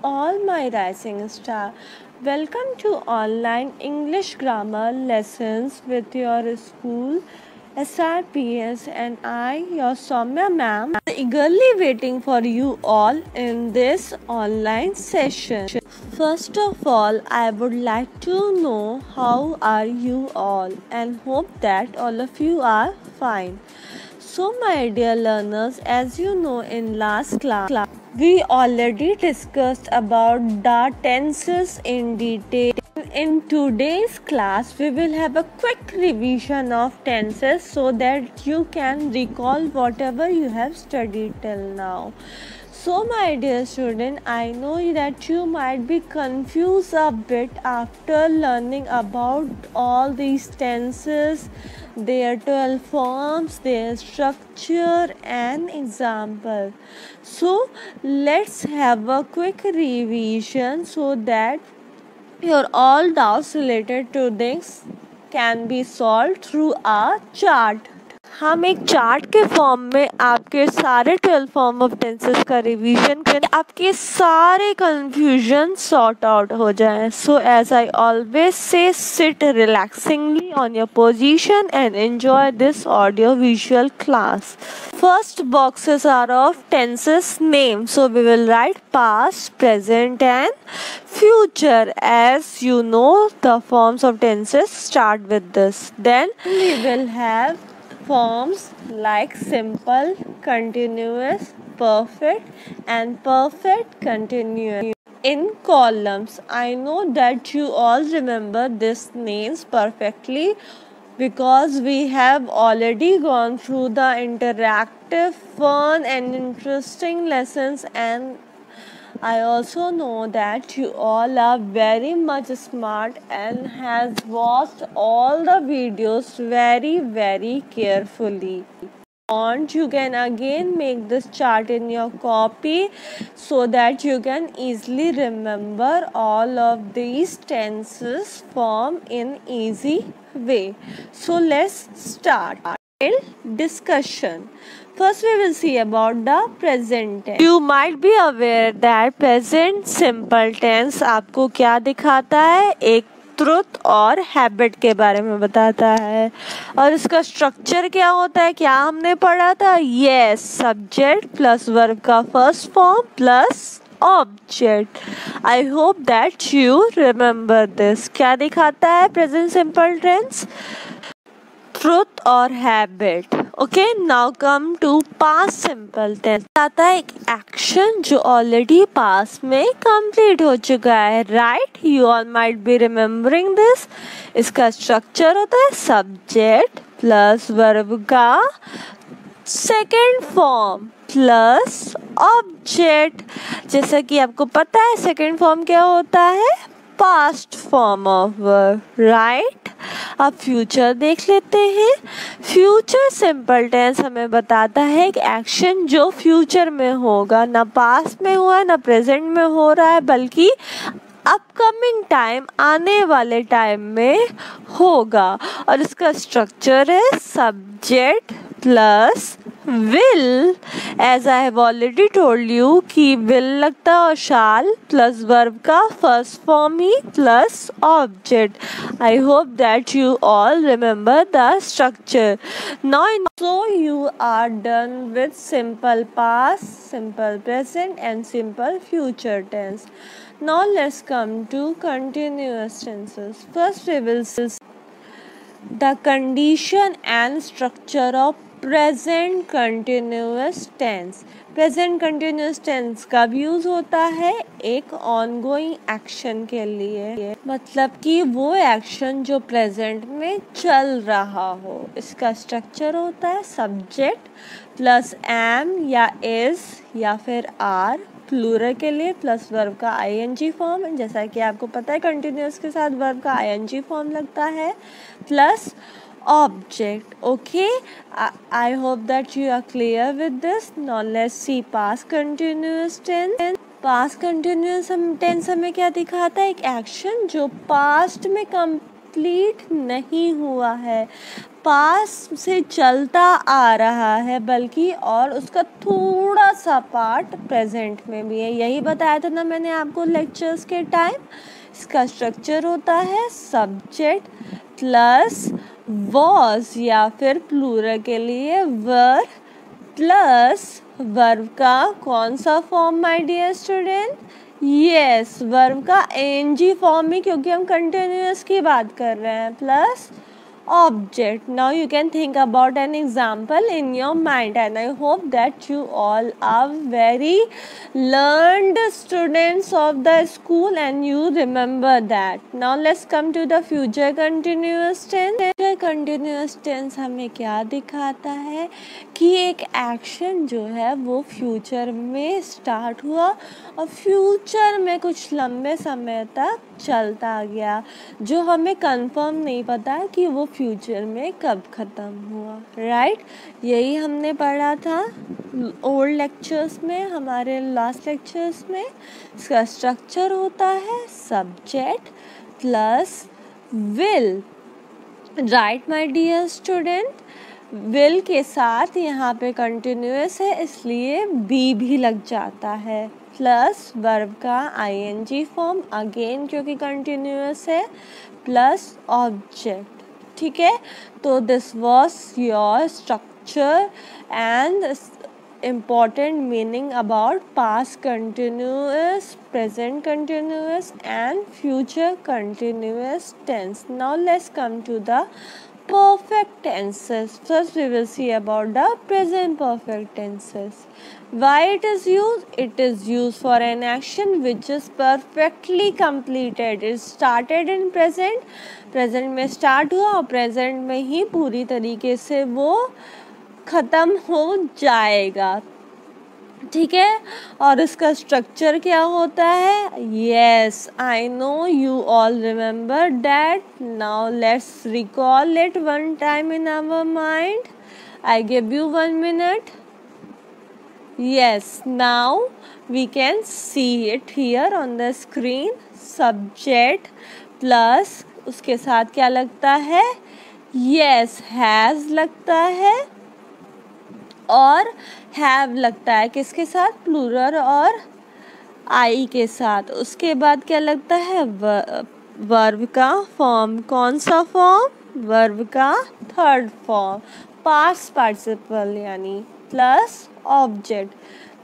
all my rising star. Welcome to online English grammar lessons with your school SRPS, and I, your Soumya ma'am, eagerly waiting for you all in this online session. First of all, I would like to know how are you all, and hope that all of you are fine. So my dear learners, as you know, in last class we already discussed about the tenses in detail. In today's class we will have a quick revision of tenses so that you can recall whatever you have studied till now. So my dear student, I know that you might be confused a bit after learning about all these tenses, their 12 forms, their structure and example. So let's have a quick revision so that your all doubts related to this can be solved through a chart. हम एक chart के form में आपके सारे 12 form of tenses का revision करें, आपके सारे कंफ्यूजन सॉर्ट आउट हो जाएं. So as I always say, sit relaxingly on your position and enjoy this audio visual class. First boxes are of tenses name, so we will write past, present and future. As you know, the forms of tenses start with this. Then we will have forms like simple, continuous, perfect and perfect continuous in columns. I know that you all remember these names perfectly because we have already gone through the interactive, fun and interesting lessons, and I also know that you all are very much smart and has watched all the videos very carefully. And you can again make this chart in your copy so that you can easily remember all of these tenses form in easy way. So let's start discussion. First we will see about the present tense. You might be aware that present simple tense आपको क्या दिखाता है? एक truth और habit के बारे में बताता है. और इसका स्ट्रक्चर क्या होता है? क्या हमने पढ़ा था? यस, सब्जेक्ट प्लस वर्ब का first form plus object. I hope that you remember this. क्या दिखाता है प्रेजेंट सिंपल टेंस? ट्रुथ और habit. Okay, now come to past simple tense. आता है एक एक्शन जो ऑलरेडी पास्ट में कंप्लीट हो चुका है. Right, you all might be remembering this. इसका स्ट्रक्चर होता है सब्जेक्ट प्लस वर्ब का सेकेंड फॉर्म प्लस ऑब्जेक्ट. जैसा कि आपको पता है सेकेंड फॉर्म क्या होता है? Past form of verb. Right, अब फ्यूचर देख लेते हैं. फ्यूचर सिंपल टेंस हमें बताता है कि एक्शन जो फ्यूचर में होगा, ना पास्ट में हुआ ना प्रेजेंट में हो रहा है, बल्कि अपकमिंग टाइम, आने वाले टाइम में होगा. और इसका स्ट्रक्चर है subject plus will. As I have already told you कि विल लगता है और शाल प्लस वर्ब का फर्स्ट फॉर्म ही plus object. I hope that you all remember the structure. Now so you are done with simple past, simple present and simple future tense. Now let's come to continuous tenses. First we will see the condition and structure of present continuous tense. Present continuous tense कब use होता है? एक ongoing action के लिए, मतलब कि वो action जो प्रेजेंट में चल रहा हो. इसका स्ट्रक्चर होता है सब्जेक्ट प्लस एम या इज या फिर आर, प्लूरल के लिए प्लस वर्ब का आईएनजी फॉर्म. जैसा कि आपको पता है कंटिन्यूअस के साथ वर्ब का आईएनजी फॉर्म लगता है plus object. Okay, I hope that you are clear with this. Now let's see past continuous tense. Past continuous tense हमें क्या दिखाता है? एक एक्शन जो पास्ट में कंप्लीट नहीं हुआ है, पास से चलता आ रहा है, बल्कि और उसका थोड़ा सा पार्ट प्रेजेंट में भी है। यही बताया था ना मैंने आपको लेक्चर्स के टाइम। इसका स्ट्रक्चर होता है सब्जेक्ट प्लस वॉज या फिर प्लूरल के लिए वर प्लस वर्ब का कौन सा form my dear student? Yes, verb का एनजी फॉर्म में, क्योंकि हम कंटिन्यूअस की बात कर रहे हैं, plus object. Now you can think about an example in your mind, and I hope that you all are very learned students of the school and you remember that. Now let's come to the future continuous tense. Future continuous tense हमें क्या दिखाता है कि एक action जो है वो future में स्टार्ट हुआ और फ्यूचर में कुछ लंबे समय तक चलता गया, जो हमें कंफर्म नहीं पता कि वो फ्यूचर में कब ख़त्म हुआ। राइट, यही हमने पढ़ा था ओल्ड लेक्चर्स में, हमारे लास्ट लेक्चर्स में। इसका स्ट्रक्चर होता है subject plus will. Right my dear student, will के साथ यहाँ पे कंटिन्यूअस है इसलिए बी भी लग जाता है, प्लस वर्ब का आईएनजी फॉर्म अगेन क्योंकि कंटिन्यूअस है, प्लस ऑब्जेक्ट। ठीक है, तो this was your structure and important meaning about past continuous, present continuous and future continuous tense. Now let's come to the perfect tenses. First we will see about the present perfect tenses. Why it is used? It is used for an action which is perfectly completed. It started in present, present में start हुआ और present में ही पूरी तरीके से वो ख़त्म हो जाएगा। ठीक है, और इसका स्ट्रक्चर क्या होता है? Yes, I know you all remember that. Now let's recall it one time in our mind. I give you 1 minute. Yes, now we can see it here on the screen. Subject plus उसके साथ क्या लगता है? Yes, has लगता है और have लगता है। किसके साथ? प्लूरल और आई के साथ। उसके बाद क्या लगता है? वर्ब का फॉर्म। कौन सा फॉर्म? वर्ब का थर्ड फॉर्म, पास्ट पार्टिसिपल यानी, प्लस ऑब्जेक्ट।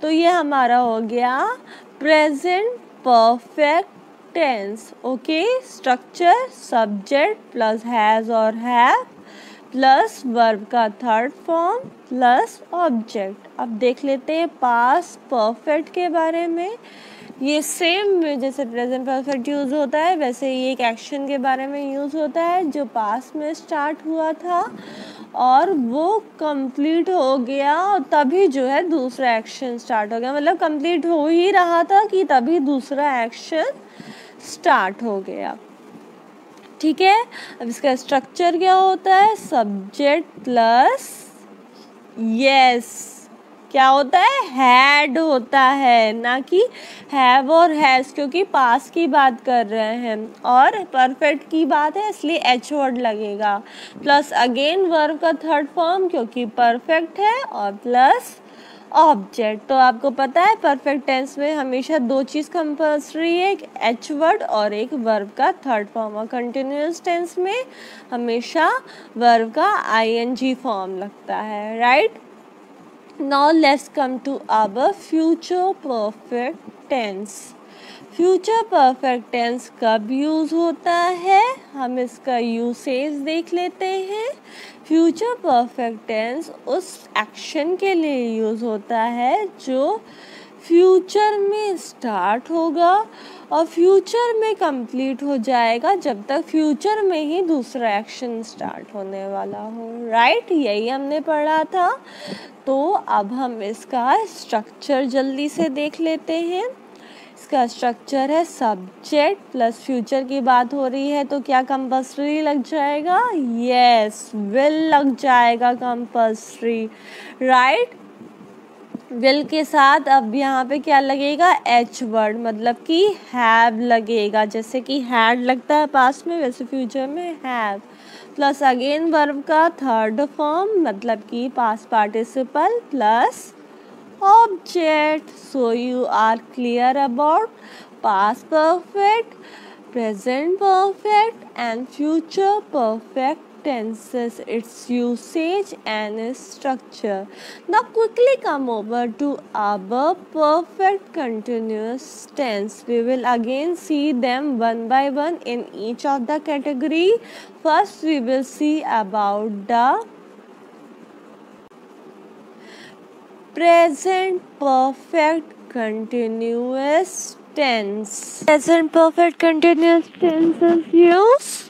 तो ये हमारा हो गया present perfect tense. Okay, structure subject plus has और हैव प्लस वर्ब का थर्ड फॉर्म प्लस ऑब्जेक्ट। अब देख लेते हैं पास्ट परफेक्ट के बारे में। ये सेम जैसे प्रेजेंट परफेक्ट यूज़ होता है वैसे ही एक एक्शन के बारे में यूज़ होता है जो पास्ट में स्टार्ट हुआ था और वो कंप्लीट हो गया और तभी जो है दूसरा एक्शन स्टार्ट हो गया। मतलब कंप्लीट हो ही रहा था कि तभी दूसरा एक्शन स्टार्ट हो गया। ठीक है, अब इसका स्ट्रक्चर क्या होता है? सब्जेक्ट प्लस यस क्या होता है? हैड होता है, ना कि हैव और हैज़, क्योंकि पास की बात कर रहे हैं और परफेक्ट की बात है इसलिए एच वर्ड लगेगा। प्लस अगेन वर्ब का थर्ड फॉर्म क्योंकि परफेक्ट है और प्लस ऑब्जेक्ट। तो आपको पता है परफेक्ट टेंस में हमेशा दो चीज़ कंपल्सरी है, एक एच वर्ड और एक वर्ब का थर्ड फॉर्म। और कंटिन्यूअस टेंस में हमेशा वर्ब का आईएनजी फॉर्म लगता है। Right, now let's come to our future perfect tense. Future perfect tense कब यूज़ होता है? हम इसका यूसेज देख लेते हैं। फ्यूचर परफेक्ट टेंस उस एक्शन के लिए यूज़ होता है जो फ्यूचर में स्टार्ट होगा और फ्यूचर में कंप्लीट हो जाएगा जब तक फ्यूचर में ही दूसरा एक्शन स्टार्ट होने वाला हो। राइट, यही हमने पढ़ा था। तो अब हम इसका स्ट्रक्चर जल्दी से देख लेते हैं। इसका स्ट्रक्चर है सब्जेक्ट प्लस फ्यूचर की बात हो रही है तो क्या कंपल्सरी लग जाएगा? यस, विल लग जाएगा कंपल्सरी। राइट, विल के साथ अब यहाँ पे क्या लगेगा? एच वर्ड, मतलब कि हैव लगेगा। जैसे कि हैड लगता है पास्ट में वैसे फ्यूचर में हैव, प्लस अगेन वर्ब का थर्ड फॉर्म मतलब कि past participle plus object. So you are clear about past perfect, present perfect and future perfect tenses, its usage and structure. Now quickly come over to our perfect continuous tense. We will again see them one by one in each of the category. First we will see about the present perfect continuous tense. Present perfect continuous tense is used?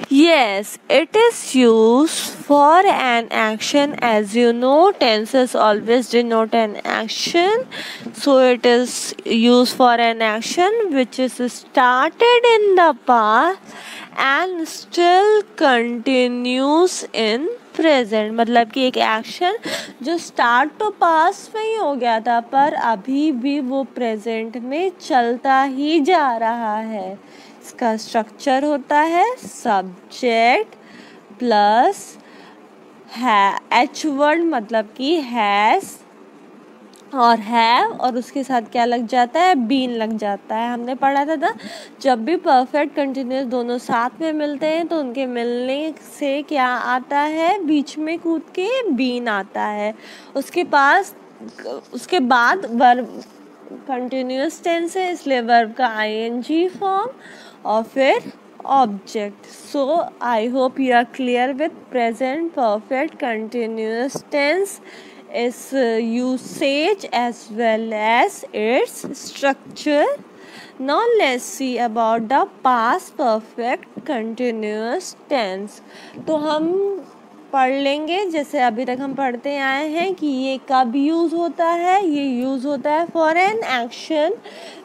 Yes, it is used for an action. As you know, tenses always denote an action. So it is used for an action which is started in the past and still continues in present. मतलब कि एक action जो start तो past में ही हो गया था पर अभी भी वो प्रेजेंट में चलता ही जा रहा है. इसका स्ट्रक्चर होता है सब्जेक्ट प्लस एच वर्ड मतलब कि हैज और हैव और उसके साथ क्या लग जाता है, बीन लग जाता है. हमने पढ़ा था ना जब भी परफेक्ट कंटिन्यूअस दोनों साथ में मिलते हैं तो उनके मिलने से क्या आता है, बीच में कूद के बीन आता है. उसके बाद वर्ब कंटिन्यूअस टेंस है इसलिए वर्ब का आईएनजी फॉर्म और फिर object. So I hope you are clear with present perfect continuous tense, its usage as well as its structure. Now let's see about the past perfect continuous tense. तो हम पढ़ लेंगे जैसे अभी तक हम पढ़ते आए हैं कि ये कब यूज़ होता है. ये यूज़ होता है for an action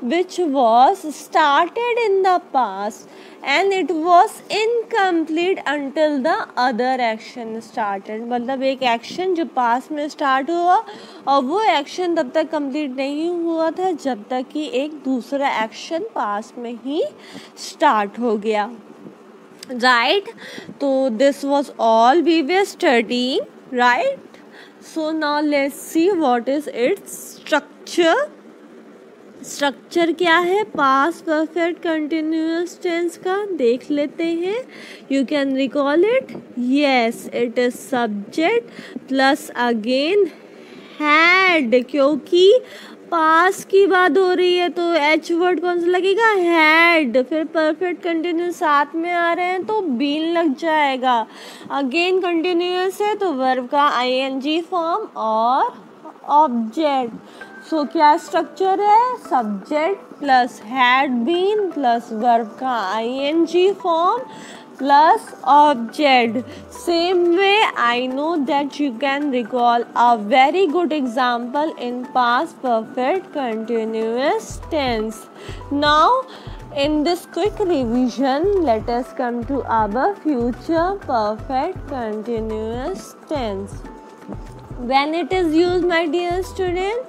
which was started in the past and it was incomplete until the other action started. मतलब एक एक्शन जो पास में स्टार्ट हुआ और वो एक्शन तब तक कंप्लीट नहीं हुआ था जब तक कि एक दूसरा एक्शन पास में ही स्टार्ट हो गया. राइट. तो this was all we were studying. Right. So now let's see what is its structure. Structure क्या है पास्ट परफेक्ट कंटिन्यूअस टेंस का देख लेते हैं. You can recall it. Yes, it is subject plus again had. क्योंकि past की बात हो रही है तो एच वर्ड कौन सा लगेगा, हैड. फिर परफेक्ट कंटिन्यूअस साथ में आ रहे हैं तो बीन लग जाएगा. अगेन कंटिन्यूअस है तो वर्ब का आईएनजी फॉर्म और ऑब्जेक्ट. सो क्या स्ट्रक्चर है, subject plus had been plus verb का ING form plus object. Same way I know that you can recall a very good example in past perfect continuous tense. Now in this quick revision let us come to our future perfect continuous tense. When it is used, my dear student,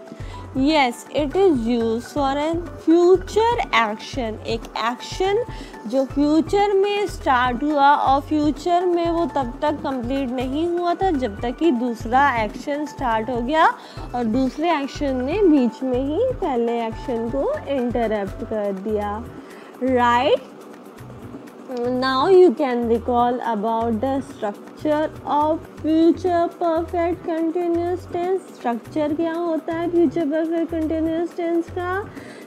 yes, it is used for an future action. एक action जो future में start हुआ और future में वो तब तक complete नहीं हुआ था जब तक कि दूसरा एक्शन स्टार्ट हो गया और दूसरे एक्शन ने बीच में ही पहले एक्शन को इंटरप्ट कर दिया. Right. Now you can recall about the structure of future perfect continuous tense. Structure क्या होता है future perfect continuous tense का,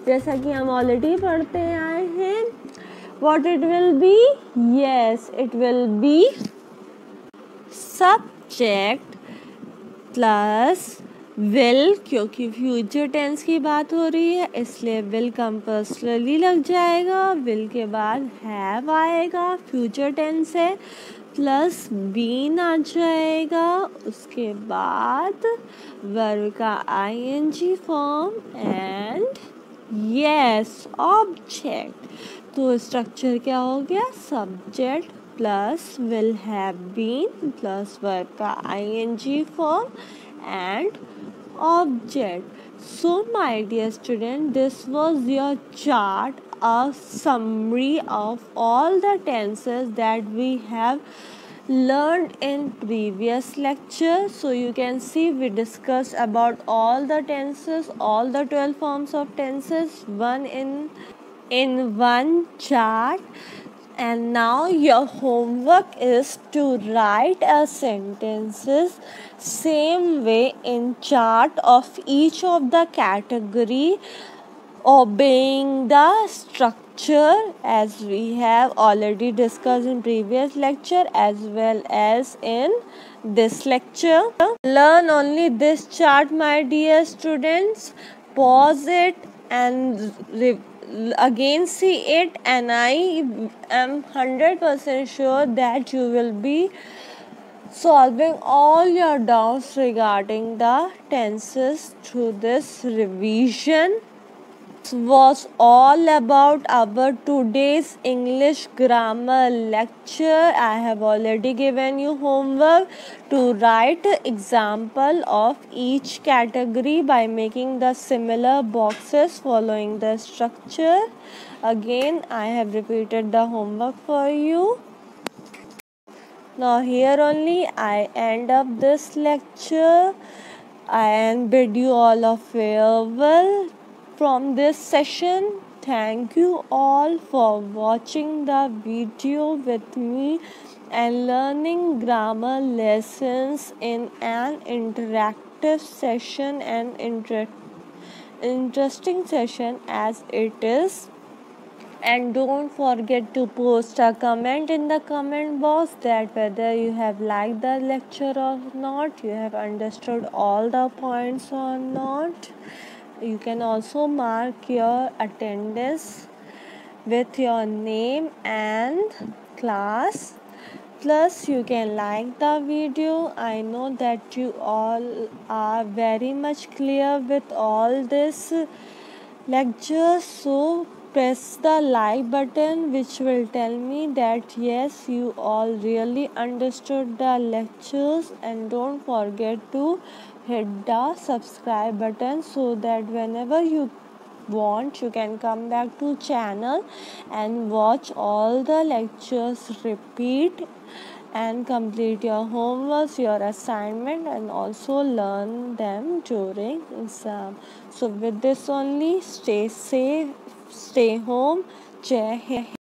जैसा कि हम ऑलरेडी पढ़ते आए हैं. What it will be? Yes, it will be subject plus will. क्योंकि फ्यूचर टेंस की बात हो रही है इसलिए will कंपल्सरी लग जाएगा. will के बाद have आएगा, फ्यूचर टेंस है, प्लस बीन आ जाएगा. उसके बाद वर्ब का ING form and yes object. तो स्ट्रक्चर क्या हो गया, subject plus will have been plus verb का ING form and object. So my dear student, this was your chart a summary of all the tenses that we have learned in previous lecture. So you can see we discussed about all the tenses, all the 12 forms of tenses, one in one chart. And now your homework is to write a sentences same way in chart of each of the category, obeying the structure as we have already discussed in previous lecture as well as in this lecture. Learn only this chart, my dear students. Pause it and again see it, and I am 100% sure that you will be solving all your doubts regarding the tenses through this revision. This was all about our today's English grammar lecture. I have already given you homework to write example of each category by making the similar boxes following the structure. Again, I have repeated the homework for you. Now here only I end up this lecture and bid you all a farewell from this session. Thank you all for watching the video with me and learning grammar lessons in an interactive session and interesting session as it is. And don't forget to post a comment in the comment box that whether you have liked the lecture or not, you have understood all the points or not. You can also mark your attendance with your name and class. Plus, you can like the video. I know that you all are very much clear with all this lecture, so press the like button, which will tell me that yes, you all really understood the lectures. And don't forget to hit the subscribe button so that whenever you want, you can come back to channel and watch all the lectures repeat and complete your homework, your assignment, and also learn them during exam. So with this only, stay safe, stay home. Jai Hind.